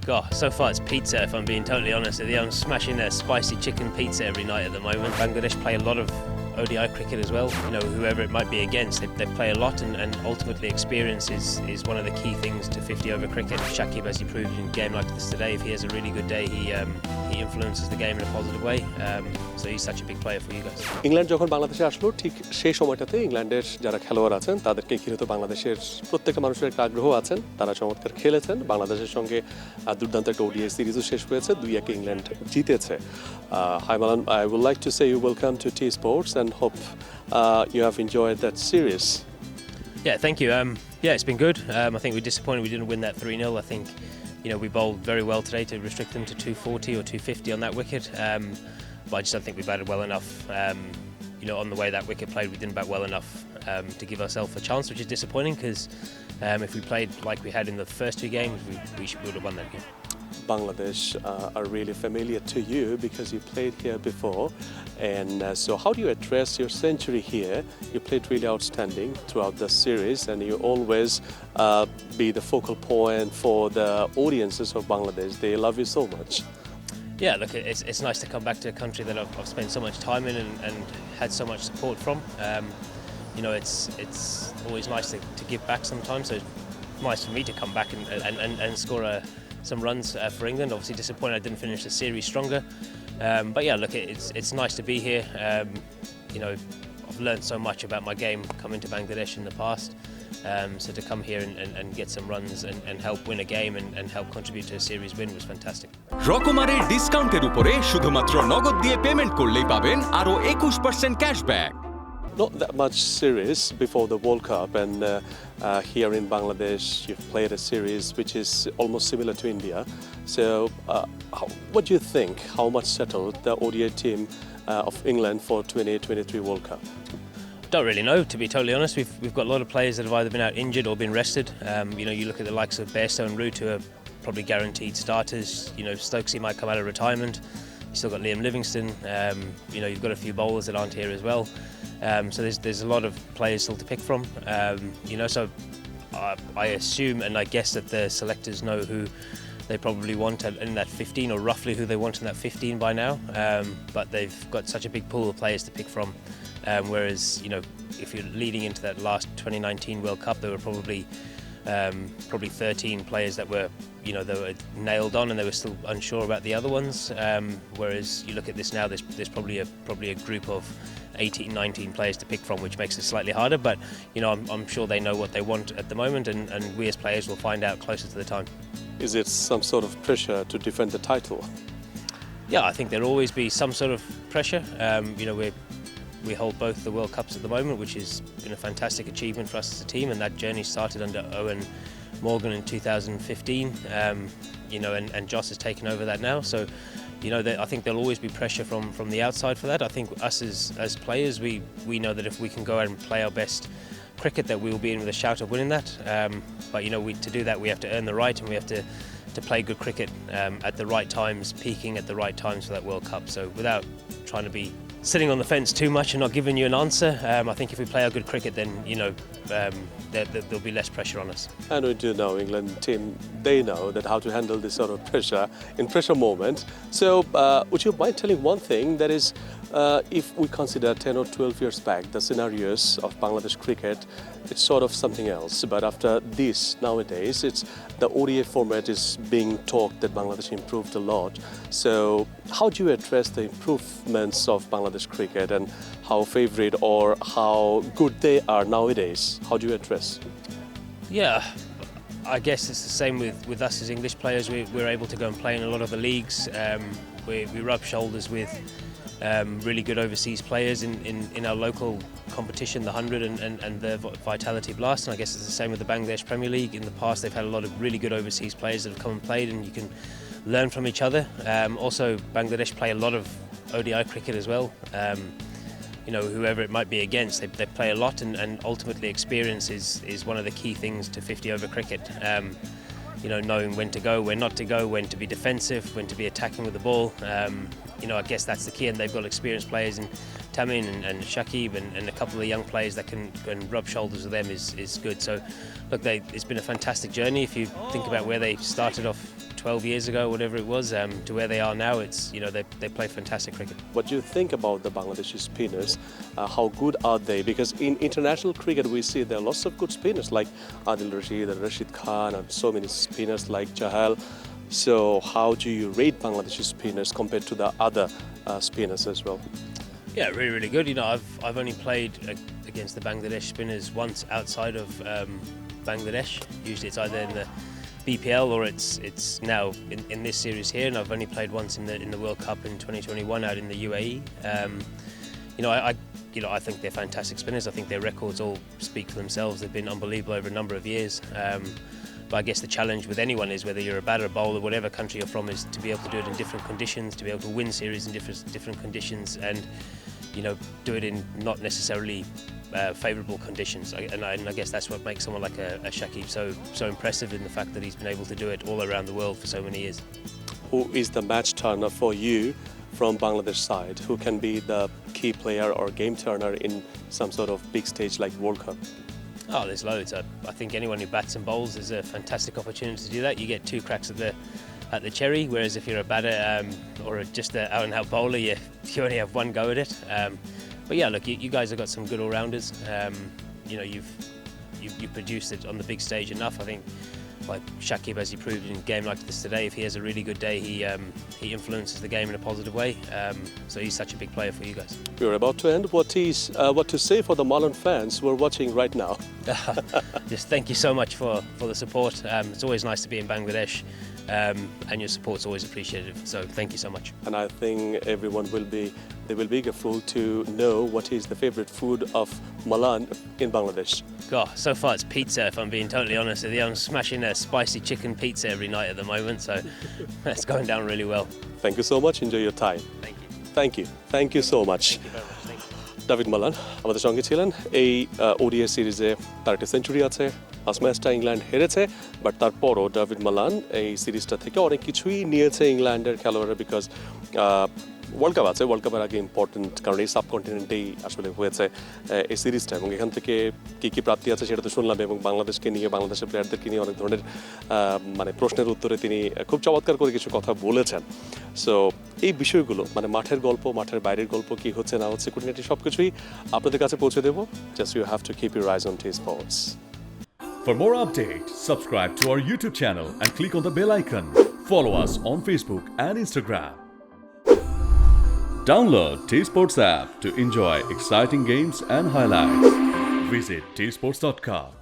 God, so far it's pizza, if I'm being totally honest with you. I'm smashing their spicy chicken pizza every night at the moment. Bangladesh play a lot of ODI cricket as well. You know, whoever it might be against, they play a lot, and ultimately experience is one of the key things to 50 over cricket. Shakib, as he proved in a game like this today, if he has a really good day, he influences the game in a positive way. So he's such a big player for you guys. England যখন বাংলাদেশে আসলো ঠিক সেই সময়টাতে ইংল্যান্ডের যারা খেলোয়াড় আছেন তাদেরকে ঘিরে তো বাংলাদেশের প্রত্যেকটা মানুষের একটা আগ্রহ আছেন, তারা চমৎকার খেলেছেন, বাংলাদেশের সঙ্গে দুর্দান্ত একটা ওডিআই সিরিজও শেষ হয়েছে, 2-1 ইংল্যান্ড জিতেছে। Hi Malan, I would like to say you welcome to TSports and hope you have enjoyed that series. Yeah, thank you. Yeah, it's been good. I think we're disappointed we didn't win that 3-0. I think, you know, we bowled very well today to restrict them to 240 or 250 on that wicket. But I just don't think we batted well enough. You know, on the way that wicket played, we didn't bat well enough to give ourselves a chance, which is disappointing because if we played like we had in the first two games, we would have won that game. Bangladesh are really familiar to you because you played here before, and so how do you address your century here? You played really outstanding throughout the series, and you always be the focal point for the audiences of Bangladesh. They love you so much. Yeah, look, it's nice to come back to a country that I've spent so much time in and had so much support from. You know, it's always nice to give back sometimes, so it's nice for me to come back and score some runs for England. Obviously disappointed I didn't finish the series stronger. But yeah, look, it's nice to be here. You know, I've learned so much about my game coming to Bangladesh in the past. So to come here and get some runs and help win a game and help contribute to a series win was fantastic. রকমারের ডিসকাউন্টের উপরে শুধুমাত্র নগদ দিয়ে payment করলেই পাবেন আরো 21% cashback. Not that much series before the World Cup, and here in Bangladesh you've played a series which is almost similar to India. So what do you think, how much settled the ODI team of England for 2023 World Cup? Don't really know, to be totally honest. We've got a lot of players that have either been out injured or been rested. You know, you look at the likes of Bairstow and Root, who are probably guaranteed starters. You know, Stokesy might come out of retirement. You've still got Liam Livingstone. You know, you've got a few bowlers that aren't here as well. So there's a lot of players still to pick from. You know, so I assume and I guess that the selectors know who they probably want in that 15, or roughly who they want in that 15 by now. But they've got such a big pool of players to pick from. Whereas, you know, if you're leading into that last 2019 World Cup, there were probably 13 players that were, you know, they were nailed on and they were still unsure about the other ones. Whereas you look at this now, there's probably a group of 18, 19 players to pick from, which makes it slightly harder. But, you know, I'm sure they know what they want at the moment, and we as players will find out closer to the time. Is it some sort of pressure to defend the title? Yeah, I think there'll always be some sort of pressure. You know, we hold both the World Cups at the moment, which has been a fantastic achievement for us as a team, and that journey started under Owen Morgan in 2015. You know, and Joss has taken over that now. So, you know, I think there'll always be pressure from the outside for that. I think us as players, we know that if we can go out and play our best cricket, that we will be in with a shout of winning that. But, you know, to do that, we have to earn the right, and we have to play good cricket at the right times, peaking at the right times for that World Cup. So without trying to be sitting on the fence too much and not giving you an answer, I think if we play our good cricket, then, you know, there'll be less pressure on us. And we do know England team, they know that how to handle this sort of pressure in pressure moments. So would you mind telling one thing, that is, if we consider 10 or 12 years back, the scenarios of Bangladesh cricket, it's sort of something else. But after this, nowadays, it's the ODI format is being talked that Bangladesh improved a lot. So how do you address the improvements of Bangladesh cricket and how favorite or how good they are nowadays? How do you address? Yeah, I guess it's the same with us as English players. We're able to go and play in a lot of the leagues. We rub shoulders with really good overseas players in our local competition, the 100 and the Vitality Blast. And I guess it's the same with the Bangladesh Premier League. In the past, they've had a lot of really good overseas players that have come and played, and you can learn from each other. Also, Bangladesh play a lot of ODI cricket as well. You know, whoever it might be against, they play a lot, and ultimately experience is one of the key things to 50 over cricket. You know, knowing when to go, when not to go, when to be defensive, when to be attacking with the ball. You know, I guess that's the key, and they've got experienced players in Tamin and Shakib and a couple of young players that can rub shoulders with them is good. So, look, it's been a fantastic journey. If you think about where they started off 12 years ago, whatever it was, to where they are now. It's, you know, they play fantastic cricket. What do you think about the Bangladeshi spinners? How good are they? Because in international cricket, we see there are lots of good spinners like Adil Rashid and Rashid Khan, and so many spinners like Chahal. So how do you rate Bangladeshi spinners compared to the other spinners as well? Yeah, really, really good. You know, I've only played against the Bangladesh spinners once outside of Bangladesh. Usually it's either in the BPL or it's now in this series here, and I've only played once in the World Cup in 2021 out in the UAE. I think they're fantastic spinners. I think their records all speak for themselves. They've been unbelievable over a number of years. But I guess the challenge with anyone is whether you're a batter, bowler, whatever country you're from, is to be able to do it in different conditions, to be able to win series in different conditions, and you know, do it in not necessarily favourable conditions. And I guess that's what makes someone like a Shakib so impressive, in the fact that he's been able to do it all around the world for so many years. Who is the match turner for you from Bangladesh side? Who can be the key player or game turner in some sort of big stage like World Cup? Oh, there's loads. I think anyone who bats and bowls is a fantastic opportunity to do that. You get 2 cracks at the cherry, whereas if you're a batter or just an out-and-out bowler, you only have one go at it. But yeah, look, you guys have got some good all-rounders. You know, you've produced it on the big stage enough. I think, like Shakib, as he proved in a game like this today, if he has a really good day, he influences the game in a positive way. So he's such a big player for you guys. We're about to end. What to say for the Malan fans who are watching right now? Just thank you so much for the support. It's always nice to be in Bangladesh, and your support's always appreciated. So thank you so much. And I think everyone will be grateful to know what is the favorite food of Malan in Bangladesh. God, so far it's pizza, if I'm being totally honest with you. I'm smashing a spicy chicken pizza every night at the moment, so it's going down really well. Thank you so much. Enjoy your time. Thank you. Thank you. Thank you so much. Thank you very much. Thank you. David Malan আমাদের সঙ্গে ছিলেন। এই ODI সিরিজে তার একটা century আছে, first ম্যাচটা England হেরেছে, বাট তারপরও ডেভিড মালান এই সিরিজটা থেকে অনেক কিছুই নিয়েছে ইংল্যান্ডের খেলোয়াড়রা, বিকজ ওয়ার্ল্ড কাপ আছে, ওয়ার্ল্ড কাপের আগে ইম্পর্টেন্ট, কারণ এই সাবকন্টিনেন্টেই আসলে হয়েছে এই সিরিজটা, এবং এখান থেকে কী কী প্রাপ্তি আছে সেটা তো শুনলাম, এবং বাংলাদেশকে নিয়ে, বাংলাদেশের প্লেয়ারদেরকে নিয়ে অনেক ধরনের মানে প্রশ্নের উত্তরে তিনি খুব চমৎকার করে কিছু কথা বলেছেন। সো এই বিষয়গুলো, মানে মাঠের গল্প, মাঠের বাইরের গল্প, কী হচ্ছে না হচ্ছে, খুঁটিনাটি সব কিছুই আপনাদের কাছে পৌঁছে দেবো। Just you have to keep your eyes on TSports. For more updates, subscribe to our YouTube channel and click on the bell icon. Follow us on Facebook and Instagram. Download TSports app to enjoy exciting games and highlights. Visit tsports.com.